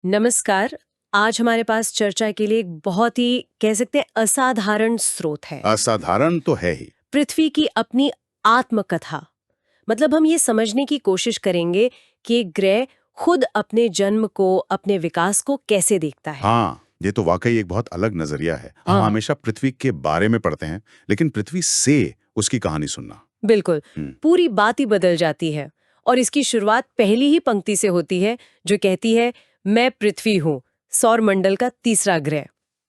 नमस्कार। आज हमारे पास चर्चा के लिए एक बहुत ही कह सकते हैं असाधारण स्रोत है। असाधारण तो है ही। पृथ्वी की अपनी आत्मकथा। मतलब हम ये समझने की कोशिश करेंगे कि एक ग्रह खुद अपने जन्म को, अपने विकास को कैसे देखता है। हाँ, ये तो वाकई एक बहुत अलग नजरिया है। हम हाँ, हमेशा पृथ्वी के बारे में पढ़ते हैं, लेकिन पृथ्वी से उसकी कहानी सुनना। बिल्कुल। हम्म, पूरी बात ही बदल जाती है। और इसकी शुरुआत पहली ही पंक्ति से होती है जो कहती है, मैं पृथ्वी हूँ, सौर मंडल का तीसरा ग्रह।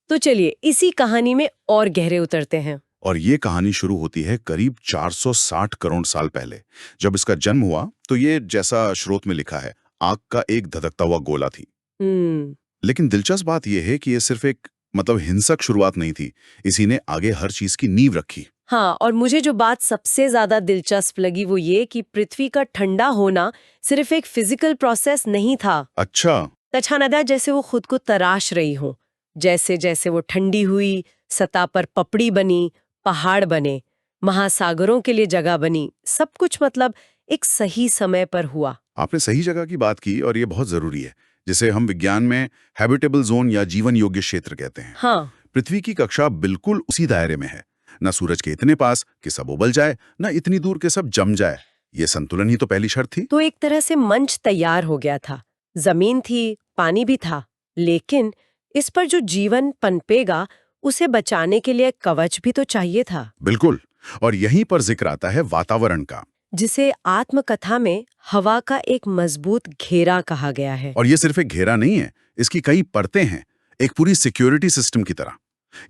तो चलिए इसी कहानी में और गहरे उतरते हैं। और ये कहानी शुरू होती है करीब 460 करोड़ साल पहले। जब इसका जन्म हुआ, तो ये जैसा स्रोत में लिखा है, आग का एक धधकता हुआ गोला थी। हम्म। लेकिन दिलचस्प बात यह है कि ये सिर्फ एक हिंसक शुरुआत नहीं थी। इसी ने आगे हर चीज की नींव रखी। हाँ, और मुझे जो बात सबसे ज्यादा दिलचस्प लगी वो ये कि पृथ्वी का ठंडा होना सिर्फ एक फिजिकल प्रोसेस नहीं था। अच्छा। तछानदा जैसे वो खुद को तराश रही हो, जैसे जैसे वो ठंडी हुई, सतह पर पपड़ी बनी, पहाड़ बने, महासागरों के लिए जगह बनी, सब कुछ मतलब एक सही समय पर हुआ। आपने सही जगह की बात की, और ये बहुत जरूरी है, जिसे हम विज्ञान में हैबिटेबल जोन या जीवन योग्य क्षेत्र कहते हैं। हाँ। पृथ्वी की कक्षा बिल्कुल उसी दायरे में है। न सूरज के इतने पास कि सब उबल जाए, न इतनी दूर के सब जम जाए। ये संतुलन ही तो पहली शर्त थी। तो एक तरह से मंच तैयार हो गया था। जमीन थी, पानी भी था, लेकिन इस पर जो जीवन पनपेगा उसे बचाने के लिए कवच भी तो चाहिए था। बिल्कुल। और यहीं पर जिक्र आता है वातावरण का। जिसे आत्मकथा में हवा का एक मजबूत घेरा कहा गया है। और ये सिर्फ एक घेरा नहीं है, इसकी कई परतें हैं, एक पूरी सिक्योरिटी सिस्टम की तरह।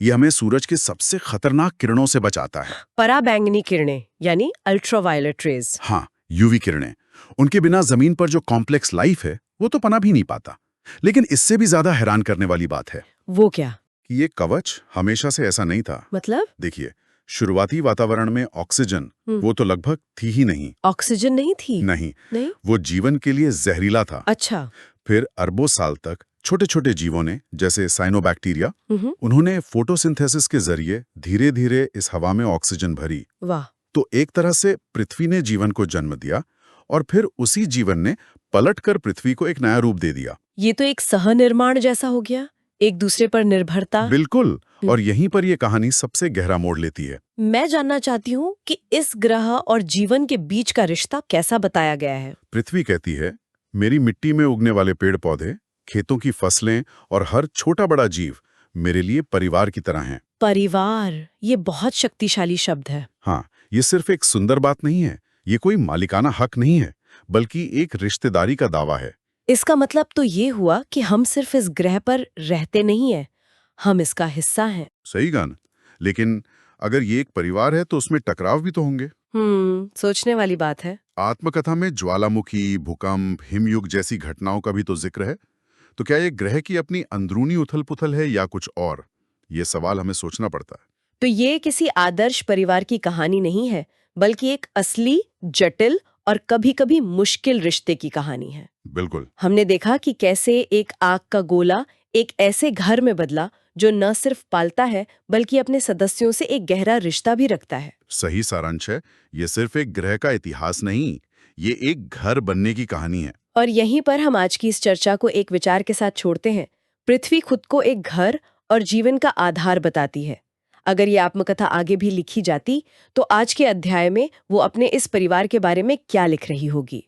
ये हमें सूरज के सबसे खतरनाक किरणों से बचाता है। पराबैंगनी किरणें यानी अल्ट्रावायलेट रेज। हाँ, यूवी किरणें। उनके बिना जमीन पर जो कॉम्प्लेक्स लाइफ है, वो तो पनप ही नहीं पाता। लेकिन इससे भी ज्यादा हैरान करने वाली बात है वो क्या? कि ये कवच हमेशा से ऐसा नहीं था। मतलब? देखिए, शुरुआती वातावरण में ऑक्सीजन वो तो लगभग थी ही नहीं। ऑक्सीजन नहीं थी? नहीं, नहीं। वो जीवन के लिए जहरीला था। अच्छा। फिर अरबों साल तक छोटे छोटे जीवों ने, जैसे साइनोबैक्टीरिया, हम्म। उन्होंने फोटोसिंथेसिस के जरिए धीरे धीरे इस हवा में ऑक्सीजन भरी। वाह। तो एक तरह से पृथ्वी ने जीवन को जन्म दिया, और फिर उसी जीवन ने पलटकर पृथ्वी को एक नया रूप दे दिया। ये तो एक सहनिर्माण जैसा हो गया, एक दूसरे पर निर्भरता। बिल्कुल। और यहीं पर यह कहानी सबसे गहरा मोड़ लेती है। मैं जानना चाहती हूँ कि इस ग्रह और जीवन के बीच का रिश्ता कैसा बताया गया है। पृथ्वी कहती है, मेरी मिट्टी में उगने वाले पेड़ पौधे, खेतों की फसलें और हर छोटा बड़ा जीव मेरे लिए परिवार की तरह हैं। परिवार, ये बहुत शक्तिशाली शब्द है। हाँ, ये सिर्फ एक सुंदर बात नहीं है, ये कोई मालिकाना हक नहीं है, बल्कि एक रिश्तेदारी का दावा है। इसका मतलब तो ये हुआ कि हम सिर्फ इस ग्रह पर रहते नहीं हैं, हम इसका हिस्सा हैं। सही गाना। लेकिन अगर ये एक परिवार है, तो उसमें टकराव भी तो होंगे। सोचने वाली बात है। आत्मकथा में ज्वालामुखी, भूकंप, हिमयुग जैसी घटनाओं का भी तो जिक्र है। तो क्या ये ग्रह की अपनी अंदरूनी उथल-पुथल है या कुछ और? ये सवाल हमें सोचना पड़ता है। तो ये किसी आदर्श परिवार की कहानी नहीं है, बल्कि एक असली, जटिल और कभी-कभी मुश्किल रिश्ते की कहानी है। बिल्कुल। हमने देखा कि कैसे एक आग का गोला एक ऐसे घर में बदला जो न सिर्फ पालता है, बल्कि अपने सदस्यों से एक गहरा रिश्ता भी रखता है। सही सारांश है। ये सिर्फ एक ग्रह का इतिहास नहीं, ये एक घर बनने की कहानी है। और यहीं पर हम आज की इस चर्चा को एक विचार के साथ छोड़ते हैं। पृथ्वी खुद को एक घर और जीवन का आधार बताती है। अगर ये आत्मकथा आगे भी लिखी जाती, तो आज के अध्याय में वो अपने इस परिवार के बारे में क्या लिख रही होगी।